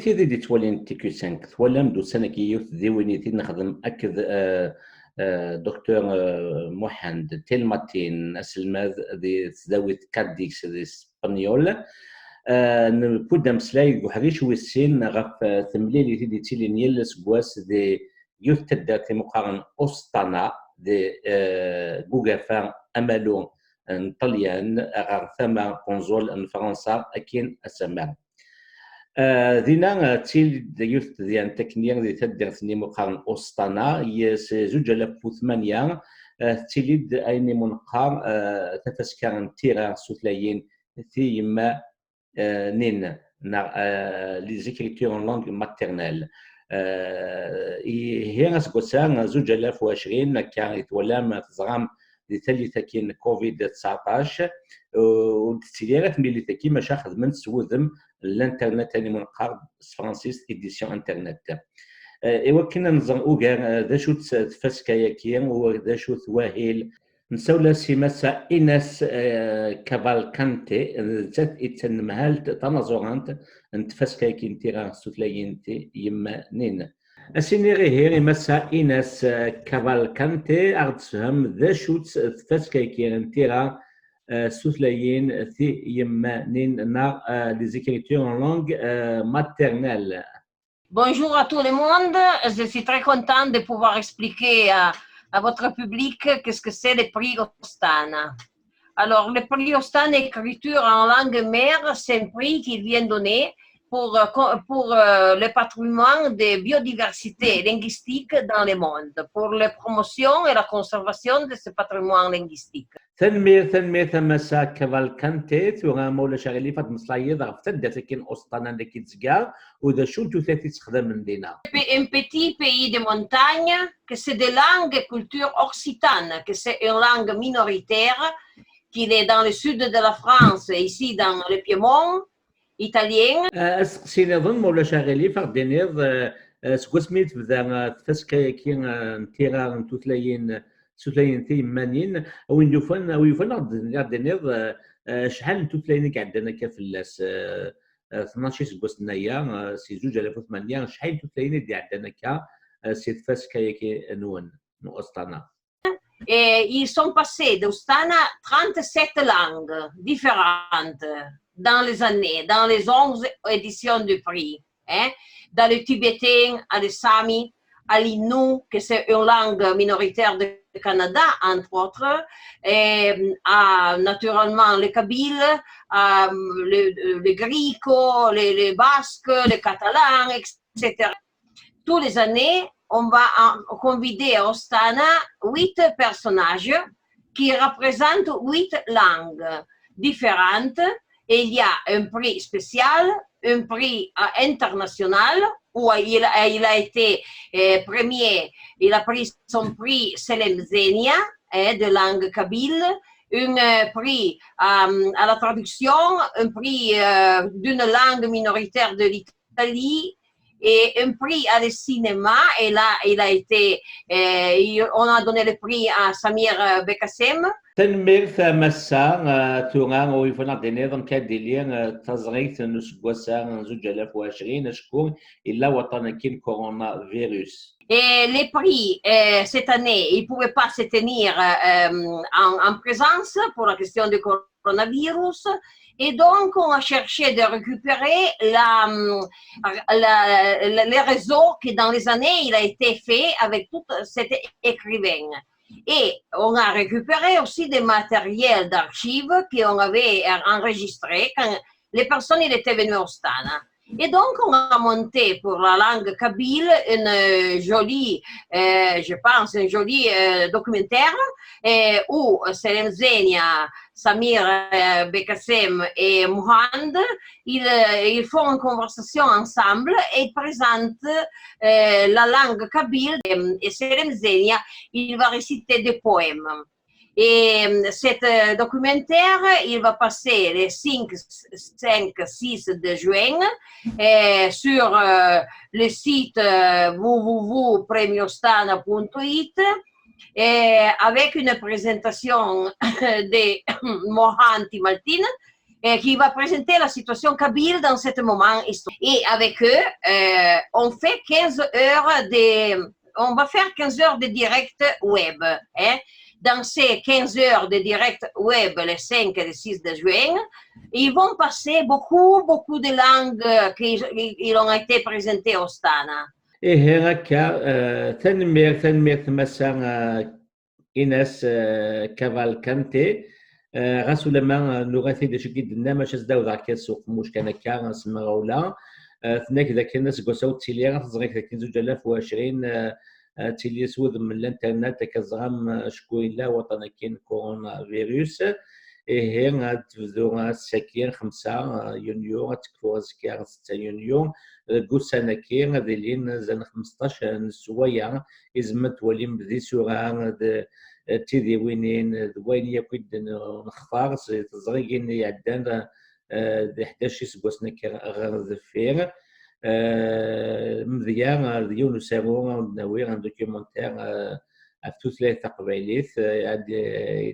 تيدي دي تولين تيكو سانك تولم دو سنة كي يوث ديوينيتي نخدم أكد دكتور محمد تيلماتين أسلماذ دي تداويت كاديكس دي اسبانيول نبدا مسلاي وحريش ويسين غف ثمليلي تيدي تيلين يلس بواس دي يوث تداتي مقارن أوستانا دي بوغافان أمالون طليان غير ثما كونزول فرنسا أكين أسمان دينا تيل ديوث ديال تكنيك دي تدير ثني مقارن أوستانا يس 2008 تيليد أيني منقار تفسكر تيرا سوثلايين في يما نين لي زيكريتور اون لونغ ماتيرنيل هي سكوسان 2020 كان يتولى تزغام دي ثالثة كين كوفيد 19 والتسييرات ملي تاكي ما شاخذ من سوذم الانترنت اللي منقار فرانسيس اديسيون انترنت ايوا كنا نظن اوغا ذا شو تفسكايا كين وذا شو ثواهيل نسولا سيماسا إناس كافالكانتي ذات إتنمهالت تنظرانت نتفسكاي كنتيرا سوتلاينتي يما نين أسيني غير مسا إناس كافالكانتي أغتسهم ذا شوت تفسكاي كنتيرا سوتلاين ثي يما نين نا les écritures en langue maternelle. Bonjour à tout le monde, je suis très contente de pouvoir expliquer à votre public qu'est-ce que c'est le prix Ostana. Alors, le prix Ostana écriture en langue mère, c'est un prix qui vient donner pour le patrimoine de biodiversité linguistique dans le monde, pour la promotion et la conservation de ce patrimoine linguistique. ثنمية مسا كافالكانتي ثوغا مولا شاغلي فات مصلايد غف تدات كين أوسطانا داكي تزكا وذا شو ثلاثي تخدم من دينا. Un petit pays de montagne, que c'est de langue et culture occitane, que c'est une langue minoritaire, qui est dans le sud de la France, ici dans le Piémont, italien. سيني ظن مولا شاغلي فات دينيض سكوسميت بدا تفسكا كين نتيرا نتوثلاين سوثلاين ثي مانين او يفن غادنيض شحال نتوثلاين قعدنا كفلاس 12 سكوس نايا سي 2008 شحال نتوثلاين دي عندنا كا سي تفاسكا كي نون نو أوستانا. Et ils sont passés d'Ostana 37 langues différentes dans les années, dans les 11 éditions du prix. Hein? Dans le tibétain, à le sami, à l'innu, que c'est une langue minoritaire du Canada, entre autres, et naturellement le kabyle, le grico, les basques, les catalans, etc. Tous les années, on va convider à Ostana 8 personnages qui représentent 8 langues différentes. Et il y a un prix spécial, un prix international, où il a été premier, il a pris son prix Selem Zenia, de langue kabyle, un prix à la traduction, un prix d'une langue minoritaire de l'Italie, et un prix à le cinéma. Et là, il a été, on a donné le prix à Samir Bekassem. تنمير ثمسا تونغا ويفنا دينيضن كاديليان تزغيث نسقوسا 2020 شكون إلا وطنكين كورونا فيروس. Et les prix, cette année, ils ne pouvaient pas se tenir en présence pour la question du coronavirus. Et donc, on a cherché de récupérer les réseaux qui, dans les années, il a été fait avec tout cet écrivain. Et on a récupéré aussi des matériels d'archives qu'on avait enregistrés quand les personnes étaient venues au Ostana. Et donc, on a monté pour la langue kabyle une jolie, je pense, un joli documentaire où Selem Zenia, Samir Bekassem et Mohand, ils font une conversation ensemble et présentent la langue kabyle. Et Selem Zenia, il va réciter des poèmes. Et cet documentaire, il va passer les 5, 6 de juin sur le site www.premiostana.it avec une présentation de Mohanty Maltin qui va présenter la situation kabyle dans ce moment historique. Et avec eux, on fait 15 heures on va faire 15 heures de direct web. Hein. Dans ces 15 heures de direct web, les 5 et les 6 de juin, ils vont passer beaucoup de langues qui ont été présentées au Stana. إيه هكا تنمير مسا إناس كافالكانتي غاسو لما نغاثي داش كيدنا ماش زداو ذاك السوق موش كان كا نسمى غولا ثناك ذاك الناس قوساو تيلي غتزغيك ذاك 2020 تيلي سود من الانترنت كزغام شكون لا وطن كاين كورونا فيروس إيه غتبدو الساكين 5 يونيو غتكفو زكيا 6 يونيو قوسانا كاين غادي لين زان 15 نسوايا إزمت ولي مبدي سوغا تيدي وينين وين يكون نختار تزغيين يعدان 11 سبوسنا غير ذفير مزيان ديال سامو ناوي عن دوكيومونتير في ثلاثه قبيليت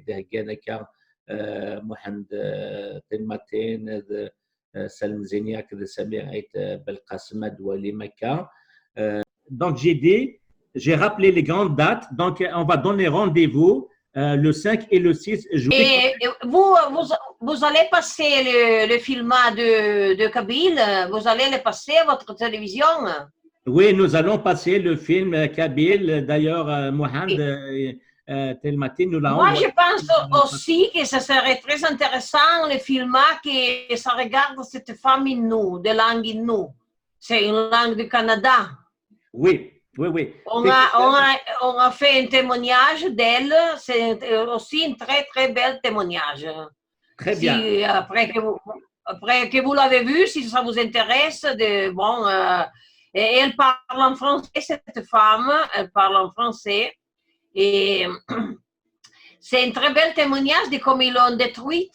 دهكانا كا محمد تلماتين سلم زينياك سمير عيت بالقاسم دولي مكه. Donc j'ai rappelé les grandes dates, donc on va donner rendez-vous le 5 et le 6 juillet. Et vous allez passer le film de Kabyle, vous allez le passer à votre télévision? Oui, nous allons passer le film Kabyle. D'ailleurs, Mohamed Telmatin nous l'a envoyé. Moi, je pense aussi que ça serait très intéressant le film que ça regarde cette femme Innu, de langue Innu. C'est une langue du Canada. Oui. On a fait un témoignage d'elle, c'est aussi un très bel témoignage. Très bien. Si, après que vous l'avez vu, si ça vous intéresse, elle parle en français, cette femme, elle parle en français. Et c'est un très bel témoignage de comment ils ont détruit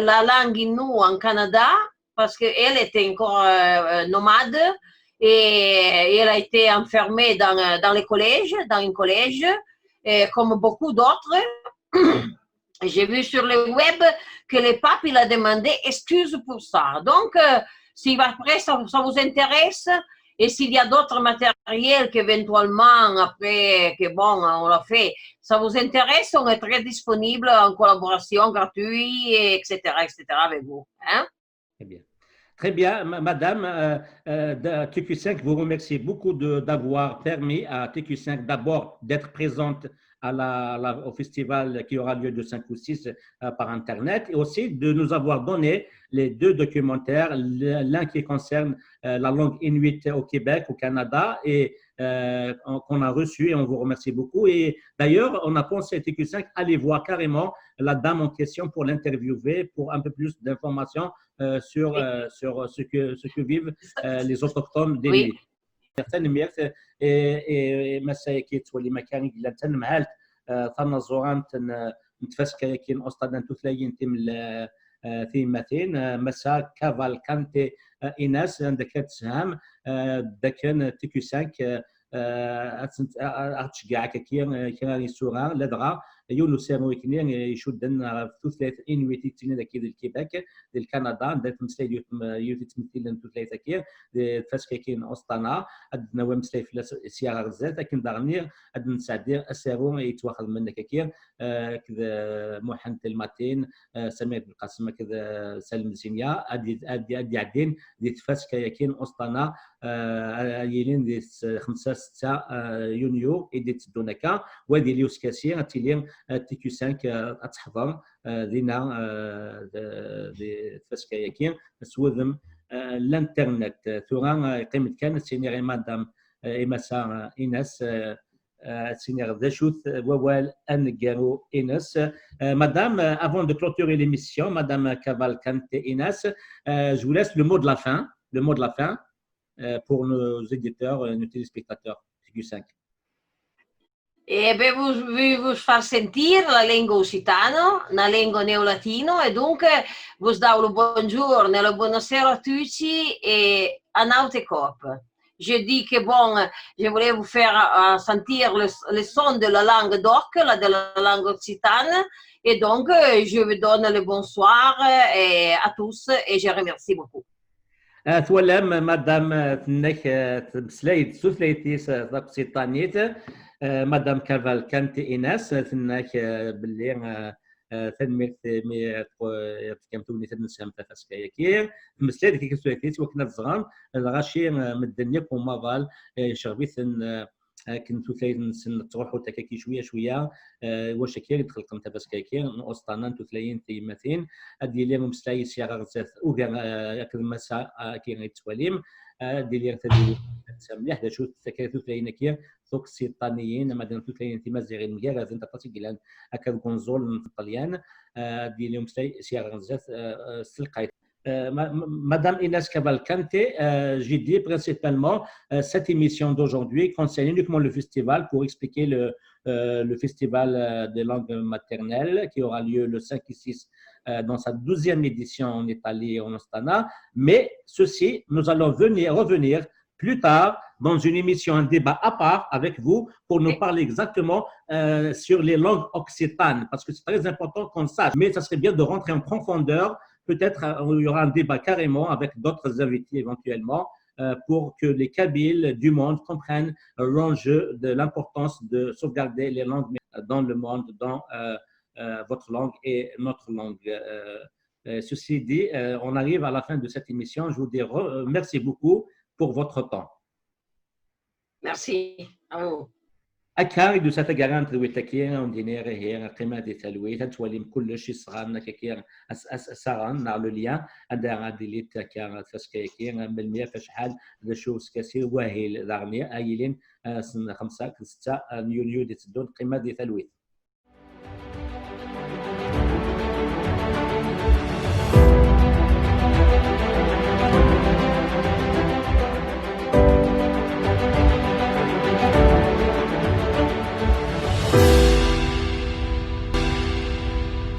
la langue Innu en Canada, parce qu'elle était encore nomade. Et elle a été enfermée dans les collèges, dans un collège, comme beaucoup d'autres. J'ai vu sur le web que le pape il a demandé excuse pour ça. Donc, si après ça vous intéresse, et s'il y a d'autres matériels qu'éventuellement, après que on l'a fait, ça vous intéresse, on est très disponible en collaboration gratuite, etc., avec vous. Hein? Très bien. Très bien, Madame TQ5 vous remercie beaucoup d'avoir permis à TQ5 d'abord d'être présente au festival qui aura lieu de 5 ou 6 par Internet et aussi de nous avoir donné les 2 documentaires, l'un qui concerne la langue inuit au Québec, au Canada et qu'on a reçu et on vous remercie beaucoup. Et d'ailleurs, on a pensé à TQ5 aller voir carrément la dame en question pour l'interviewer pour un peu plus d'informations sur ce que vivent les autochtones des Inuits. تنمير مسايا كيتولي مكاني الا تنمعلت تنظران نتفسك كاين استاذ تثلاين تم ثيمتين مسا كافالكانتي ايناس عندك تسهم داكن تيكو 5 اتشجعك كاين يسوغا لدغا يونو سامو كنين يشدن في ثلاث انويتي تيني داك الكيباك ديال كندا دات مسلاي يوتي تمثيل ثلاثه كي فاش كاين اوسطانا عندنا مسلاي في سياره غزات لكن داغني عندنا نساعد السيرو يتواخذ منك كي كذا محمد الماتين سمير بن القاسم كذا سالم زينيا ادي عدين دي فاش كاين اوسطانا يلين دي 5 6 يونيو ايديت دونكا وهذه اليوس كاسي تيلين تيكو 5 اتحضر دينا فاش كاين سوذم الانترنت ثورا قيمه كانت سيني غير مادام إمسا إيناس سيني غدا شوت ووال أنجارو إيناس Madame, avant de clôturer l'émission, Madame Cavalcante Inès, je vous laisse le mot de la fin pour nos éditeurs et nos téléspectateurs TQ5. E vi far sentire la lingua occitana, la lingua neolatino e dunque vi do il buongiorno e la buonasera a tutti e a Nautecorp. Je dis que je voulais vous faire sentir le son de la langue d'oc, de la langue occitane Et donc, je vous donne le bonsoir à tous et je remercie beaucoup. ثولام مدام تنك تمسلايد سوثلايتيس تقسيطانيت مدام كافال كانت إناس تنك باللي تنميت كم توني تنسام تفاسكايا كي مسلايد كي سوثلايتيس وكنا الزغان الغاشي مدنيا كومافال شغبيث كنتو ثلاثين سن تروحوا تكاكي شويه شويه واش كي تخلقم تفاسكاكي نوسطانا نتو ثلاثين تيماتين ادي لي مسلاي سياغ غزات اوغا ياكل مسا كي غيتواليم دي لي تدي مليح دا شو تكاثو ثلاثين كي ثوك سيطانيين مادام ثلاثين تيما زيغين ميغا زين تقاسي كيلان اكل كونزول في الطليان دي لي مسلاي سياغ غزات سلقايت Madame Inès Cavalcante, j'ai dit principalement cette émission d'aujourd'hui concerne uniquement le festival pour expliquer le festival des langues maternelles qui aura lieu le 5 et 6 dans sa 12e édition en Italie et en Astana. Mais ceci, nous allons revenir plus tard dans une émission, un débat à part avec vous pour nous parler exactement sur les langues occitanes parce que c'est très important qu'on sache. Mais ça serait bien de rentrer en profondeur. Peut-être il y aura un débat carrément avec d'autres invités éventuellement pour que les Kabyles du monde comprennent l'enjeu de l'importance de sauvegarder les langues dans le monde, dans votre langue et notre langue. Ceci dit, on arrive à la fin de cette émission. Je vous dis merci beaucoup pour votre temps. Merci à vous. أكاري دو ساتجاران تروي تكير وندينير هي قيمة دي تلوي تتولي كل شيء صغان كير ساران نار لو ليان أدا ديليت كار تسكير بالمية فشحال شو سكاسير واهيل دارني أيلين سنة 5 6 يونيو دي تدون قيمة دي تلوي